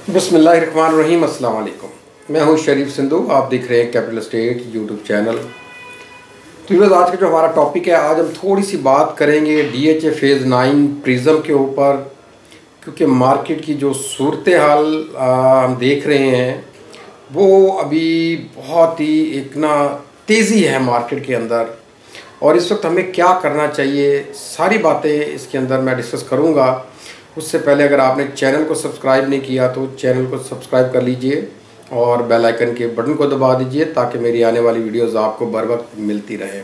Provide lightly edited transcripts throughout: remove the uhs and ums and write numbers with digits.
बिस्मिल्लाहिर्रहमानिर्रहीम। अस्सलाम वालेकुम। मैं हूं शरीफ सिंधु, आप देख रहे हैं कैपिटल एस्टेट यूट्यूब चैनल। तो ये आज का जो हमारा टॉपिक है, आज हम थोड़ी सी बात करेंगे DHA फेज़ 9 प्रिज्म के ऊपर, क्योंकि मार्केट की जो सूरत हाल हम देख रहे हैं वो अभी बहुत ही एक ना तेज़ी है मार्केट के अंदर, और इस वक्त हमें क्या करना चाहिए, सारी बातें इसके अंदर मैं डिस्कस करूँगा। उससे पहले अगर आपने चैनल को सब्सक्राइब नहीं किया तो चैनल को सब्सक्राइब कर लीजिए और बेल आइकन के बटन को दबा दीजिए ताकि मेरी आने वाली वीडियोस आपको बर वक्त मिलती रहे।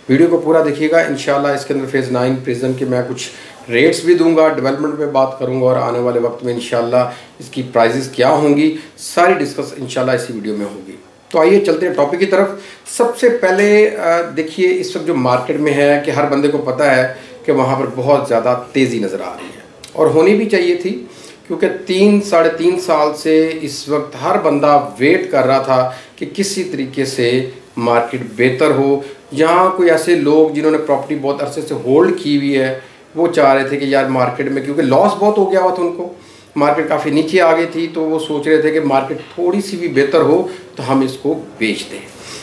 वीडियो को पूरा देखिएगा। इंशाल्लाह इसके अंदर फेज़ 9 प्रिज्म के मैं कुछ रेट्स भी दूंगा, डेवलपमेंट पे बात करूंगा, और आने वाले वक्त में इंशाल्लाह इसकी प्राइजेस क्या होंगी, सारी डिस्कस इंशाल्लाह इसी वीडियो में होगी। तो आइए चलते हैं टॉपिक की तरफ। सबसे पहले देखिए, इस वक्त जो मार्केट में है कि हर बंदे को पता है कि वहाँ पर बहुत ज़्यादा तेज़ी नज़र आ रही है, और होनी भी चाहिए थी, क्योंकि 3-3.5 साल से इस वक्त हर बंदा वेट कर रहा था कि किसी तरीके से मार्केट बेहतर हो। यहाँ कोई ऐसे लोग जिन्होंने प्रॉपर्टी बहुत अरसे से होल्ड की हुई है, वो चाह रहे थे कि यार मार्केट में, क्योंकि लॉस बहुत हो गया हुआ था उनको, मार्केट काफ़ी नीचे आ गई थी, तो वो सोच रहे थे कि मार्केट थोड़ी सी भी बेहतर हो तो हम इसको बेच दें।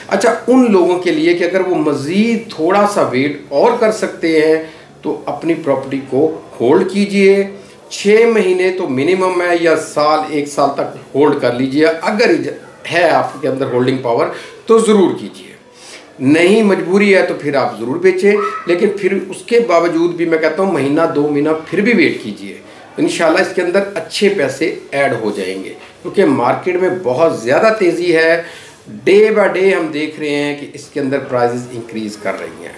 अच्छा, उन लोगों के लिए कि अगर वो मज़ीद थोड़ा सा वेट और कर सकते हैं तो अपनी प्रॉपर्टी को होल्ड कीजिए। 6 महीने तो मिनिमम है, या साल 1 साल तक होल्ड कर लीजिए। अगर है आपके अंदर होल्डिंग पावर तो ज़रूर कीजिए, नहीं मजबूरी है तो फिर आप ज़रूर बेचें, लेकिन फिर उसके बावजूद भी मैं कहता हूँ महीना 2 महीना फिर भी वेट कीजिए। इंशाल्लाह इसके अंदर अच्छे पैसे ऐड हो जाएंगे, क्योंकि मार्केट में बहुत ज़्यादा तेज़ी है। डे बाय डे हम देख रहे हैं कि इसके अंदर प्राइजेस इंक्रीज़ कर रही हैं,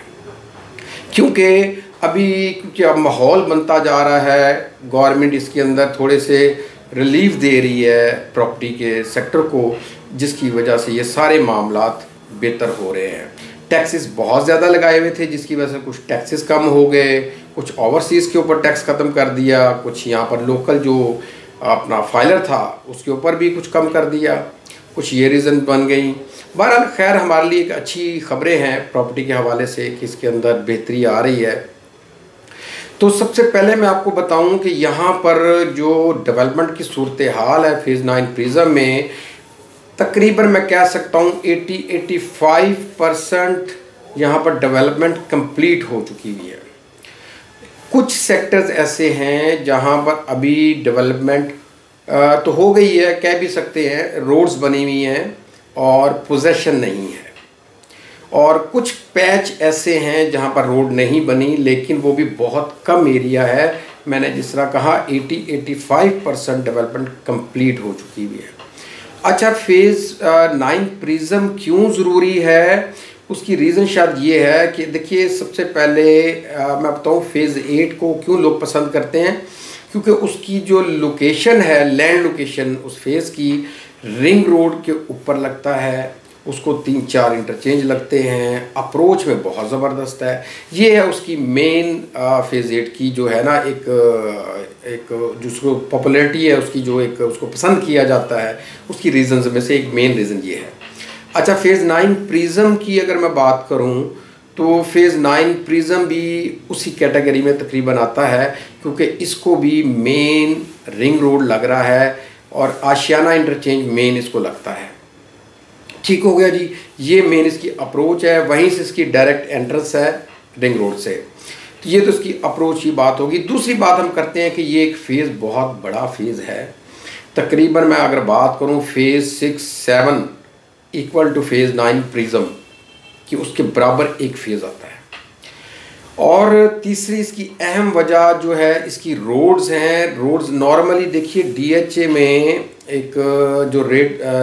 क्योंकि अब माहौल बनता जा रहा है। गवर्नमेंट इसके अंदर थोड़े से रिलीफ दे रही है प्रॉपर्टी के सेक्टर को, जिसकी वजह से ये सारे मामलात बेहतर हो रहे हैं। टैक्सेस बहुत ज़्यादा लगाए हुए थे, जिसकी वजह से कुछ टैक्सेस कम हो गए, कुछ ओवरसीज़ के ऊपर टैक्स ख़त्म कर दिया, कुछ यहाँ पर लोकल जो अपना फाइलर था उसके ऊपर भी कुछ कम कर दिया, कुछ ये रीज़न बन गई। बहरहाल खैर, हमारे लिए एक अच्छी ख़बरें हैं प्रॉपर्टी के हवाले से कि इसके अंदर बेहतरी आ रही है। तो सबसे पहले मैं आपको बताऊं कि यहाँ पर जो डेवलपमेंट की सूरत हाल है फेज़ 9 प्रिज्म में, तकरीबन मैं कह सकता हूँ 80-85% यहाँ पर डेवलपमेंट कंप्लीट हो चुकी हुई है। कुछ सेक्टर्स ऐसे हैं जहाँ पर अभी डेवलपमेंट तो हो गई है, कह भी सकते हैं, रोड्स बनी हुई हैं और पोजेशन नहीं है, और कुछ पैच ऐसे हैं जहाँ पर रोड नहीं बनी, लेकिन वो भी बहुत कम एरिया है। मैंने जिस तरह कहा 80-85% डेवलपमेंट कंप्लीट हो चुकी हुई है। अच्छा, फेज़ 9 प्रिज्म क्यों ज़रूरी है, उसकी रीज़न शायद ये है कि देखिए, सबसे पहले मैं बताऊँ फेज़ 8 को क्यों लोग पसंद करते हैं, क्योंकि उसकी जो लोकेशन है, लैंड लोकेशन उस फेज़ की रिंग रोड के ऊपर लगता है, उसको 3-4 इंटरचेंज लगते हैं, अप्रोच में बहुत ज़बरदस्त है। ये है उसकी मेन फेज़ 8 की जो है ना एक जिसको पॉपुलैरिटी है उसकी, जो एक उसको पसंद किया जाता है, उसकी रीज़न्स में से एक मेन रीज़न ये है। अच्छा, फेज़ 9 प्रिज्म की अगर मैं बात करूं तो फेज़ 9 प्रिज्म भी उसी कैटेगरी में तकरीबन आता है, क्योंकि इसको भी मेन रिंग रोड लग रहा है और आशियाना इंटरचेंज मेन इसको लगता है। ठीक हो गया जी, ये मेन इसकी अप्रोच है, वहीं से इसकी डायरेक्ट एंट्रेंस है रिंग रोड से। तो ये तो इसकी अप्रोच की बात होगी। दूसरी बात हम करते हैं कि ये एक फ़ेज़ बहुत बड़ा फ़ेज़ है। तकरीबन मैं अगर बात करूं phase 6-7 equal two phase 9 prism कि उसके बराबर एक फ़ेज़ आता है। और तीसरी इसकी अहम वजह जो है इसकी रोड्स हैं। रोड्स नॉर्मली देखिए DHA में एक जो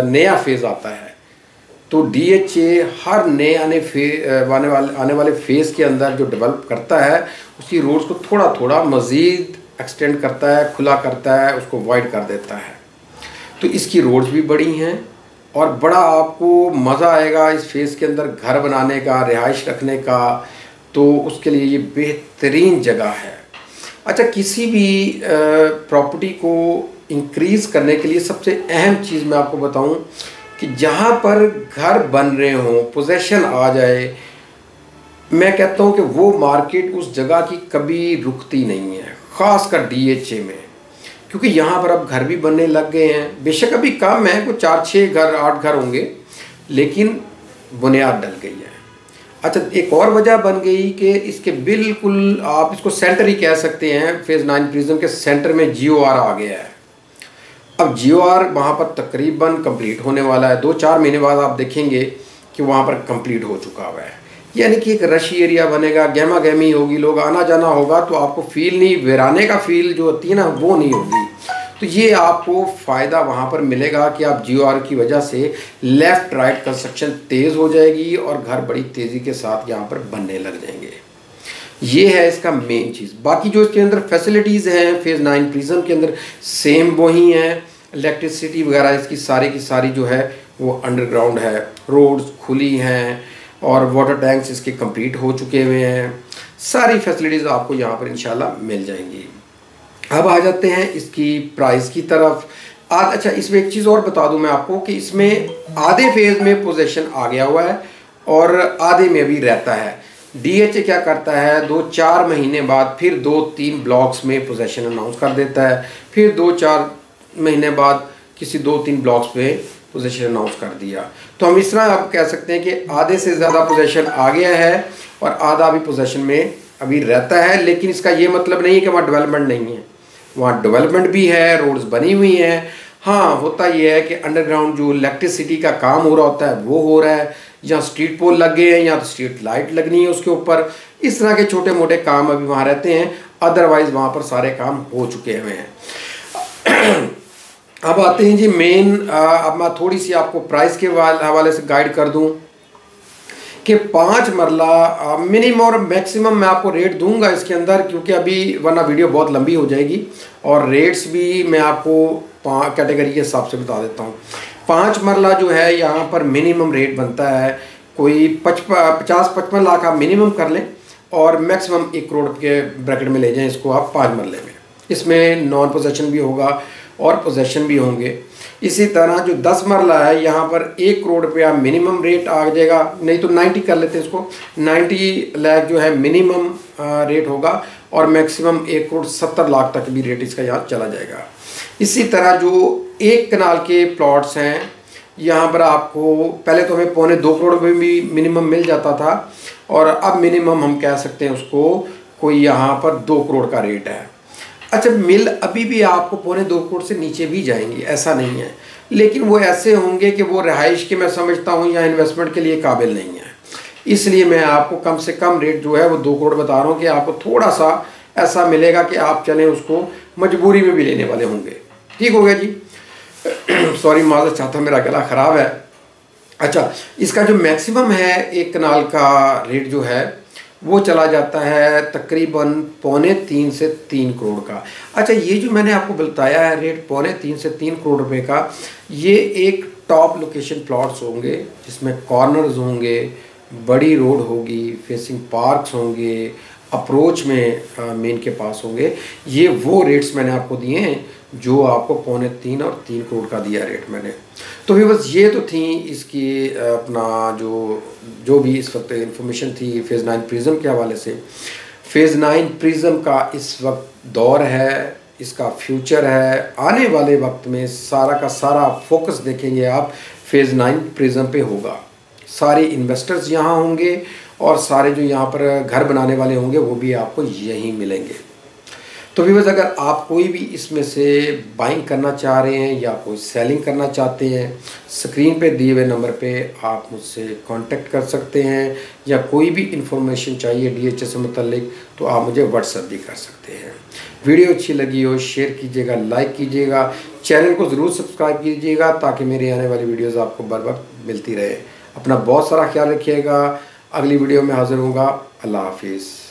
नया फेज़ आता है, तो DHA हर नए आने वाले फेज़ के अंदर जो डेवलप करता है उसकी रोड्स को थोड़ा थोड़ा मज़ीद एक्सटेंड करता है, खुला करता है, उसको वाइड कर देता है। तो इसकी रोड्स भी बड़ी हैं और बड़ा आपको मज़ा आएगा इस फेज़ के अंदर घर बनाने का, रिहाइश रखने का, तो उसके लिए ये बेहतरीन जगह है। अच्छा, किसी भी प्रॉपर्टी को इंक्रीज़ करने के लिए सबसे अहम चीज़ मैं आपको बताऊं कि जहाँ पर घर बन रहे हों, पोजेशन आ जाए, मैं कहता हूँ कि वो मार्केट उस जगह की कभी रुकती नहीं है, ख़ासकर DHA में। क्योंकि यहाँ पर अब घर भी बनने लग गए हैं, बेशक अभी कम है, कुछ 4-6 घर 8 घर होंगे, लेकिन बुनियाद डल गई है। अच्छा, एक और वजह बन गई कि इसके बिल्कुल आप इसको सेंटर ही कह सकते हैं, फेज़ 9 प्रिज्म के सेंटर में GOR आ गया है। अब GOR वहाँ पर तकरीबन कंप्लीट होने वाला है, 2-4 महीने बाद आप देखेंगे कि वहाँ पर कंप्लीट हो चुका हुआ है, यानी कि एक रश एरिया बनेगा, गहमा गहमी होगी, लोग आना जाना होगा, तो आपको फील नहीं, वीराने का फील जो होती है ना वो नहीं होगी। तो ये आपको फ़ायदा वहाँ पर मिलेगा कि आप GOR की वजह से लेफ़्ट राइट कंस्ट्रक्शन तेज़ हो जाएगी और घर बड़ी तेज़ी के साथ यहाँ पर बनने लग जाएंगे। ये है इसका मेन चीज़। बाकी जो इसके अंदर फैसिलिटीज़ हैं फेज़ 9 प्रिज्म के अंदर सेम वही हैं, इलेक्ट्रिसिटी वगैरह इसकी सारी की सारी जो है वो अंडरग्राउंड है, रोड्स खुली हैं और वाटर टैंक्स इसके कंप्लीट हो चुके हुए हैं, सारी फैसिलिटीज़ आपको यहाँ पर इंशाल्लाह मिल जाएंगी। अब आ जाते हैं इसकी प्राइस की तरफ। अच्छा, इसमें एक चीज़ और बता दूं मैं आपको कि इसमें आधे फेज़ में पोजीशन आ गया हुआ है और आधे में भी रहता है। DHA क्या करता है, 2-4 महीने बाद फिर 2-3 ब्लॉक्स में पोजीशन अनाउंस कर देता है, फिर 2-4 महीने बाद किसी 2-3 ब्लॉक्स में पोजीशन अनाउंस कर दिया। तो हम इस तरह आप कह सकते हैं कि आधे से ज़्यादा पोजीशन आ गया है और आधा भी पोजीशन में अभी रहता है, लेकिन इसका ये मतलब नहीं है कि वहाँ डेवलपमेंट नहीं है, वहाँ डेवलपमेंट भी है, रोड्स बनी हुई हैं। हाँ, होता ये है कि अंडरग्राउंड जो इलेक्ट्रिसिटी का काम हो रहा होता है वो हो रहा है, या स्ट्रीट पोल लग गए हैं या तो स्ट्रीट लाइट लगनी है उसके ऊपर, इस तरह के छोटे मोटे काम अभी वहाँ रहते हैं, अदरवाइज़ वहाँ पर सारे काम हो चुके हुए हैं। अब आते हैं जी मेन, अब मैं थोड़ी सी आपको प्राइस के हवाले से गाइड कर दूँ कि 5 मरला मिनिमम और मैक्सिमम मैं आपको रेट दूंगा इसके अंदर, क्योंकि अभी वरना वीडियो बहुत लंबी हो जाएगी, और रेट्स भी मैं आपको कैटेगरी के हिसाब से बता देता हूँ। 5 मरला जो है यहाँ पर मिनिमम रेट बनता है कोई 50-55 लाख आप मिनिमम कर लें और मैक्सिमम 1 करोड़ के ब्रैकेट में ले जाएं इसको आप 5 मरले में। इसमें नॉन पोजेशन भी होगा और पोजेशन भी होंगे। इसी तरह जो 10 मरला है यहाँ पर 1 करोड़ रुपया मिनिमम रेट आ जाएगा, नहीं तो 90 कर लेते हैं इसको, 90 लाख जो है मिनिमम रेट होगा और मैक्सिमम 1 करोड़ 70 लाख तक भी रेट इसका यहाँ चला जाएगा। इसी तरह जो 1 कनाल के प्लॉट्स हैं यहाँ पर आपको पहले तो हमें 2.25 करोड़ में भी मिनिमम मिल जाता था, और अब मिनिमम हम कह सकते हैं उसको कोई यहाँ पर 2 करोड़ का रेट है। अच्छा, मिल अभी भी आपको 2.25 करोड़ से नीचे भी जाएंगी, ऐसा नहीं है, लेकिन वो ऐसे होंगे कि वो रहाइश के मैं समझता हूँ या इन्वेस्टमेंट के लिए काबिल नहीं है, इसलिए मैं आपको कम से कम रेट जो है वो 2 करोड़ बता रहा हूँ कि आपको थोड़ा सा ऐसा मिलेगा कि आप चलें उसको मजबूरी में भी लेने वाले होंगे। ठीक हो गया जी। सॉरी, माज़रत चाहता, मेरा गला ख़राब है। अच्छा, इसका जो मैक्सिमम है 1 कनाल का रेट जो है वो चला जाता है तकरीबन 2.25 से 3 करोड़ का। अच्छा, ये जो मैंने आपको बताया है रेट 2.25 से 3 करोड़ रुपए का, ये एक टॉप लोकेशन प्लॉट्स होंगे जिसमें कॉर्नर्स होंगे, बड़ी रोड होगी, फेसिंग पार्क्स होंगे, अप्रोच में मेन के पास होंगे। ये वो रेट्स मैंने आपको दिए हैं जो आपको 2.25 और 3 करोड़ का दिया रेट मैंने। तो भी बस ये तो थी इसकी अपना जो भी इस वक्त इंफॉर्मेशन थी फेज़ 9 प्रिज्म के हवाले से। फेज़ 9 प्रिज्म का इस वक्त दौर है, इसका फ्यूचर है, आने वाले वक्त में सारा का सारा फोकस देखेंगे आप फेज़ 9 प्रिज्म पे होगा। सारे इन्वेस्टर्स यहाँ होंगे और सारे जो यहाँ पर घर बनाने वाले होंगे वो भी आपको यहीं मिलेंगे। तो व्यूअर्स, अगर आप कोई भी इसमें से बाइंग करना चाह रहे हैं या कोई सेलिंग करना चाहते हैं, स्क्रीन पे दिए हुए नंबर पे आप मुझसे कांटेक्ट कर सकते हैं, या कोई भी इंफॉर्मेशन चाहिए DHA से मुतल्लिक तो आप मुझे व्हाट्सएप भी कर सकते हैं। वीडियो अच्छी लगी हो शेयर कीजिएगा, लाइक कीजिएगा, चैनल को ज़रूर सब्सक्राइब कीजिएगा ताकि मेरी आने वाली वीडियोज़ आपको बर वक्त मिलती रहे। अपना बहुत सारा ख्याल रखिएगा। अगली वीडियो में हाज़िर होगा। अल्लाह हाफिज़।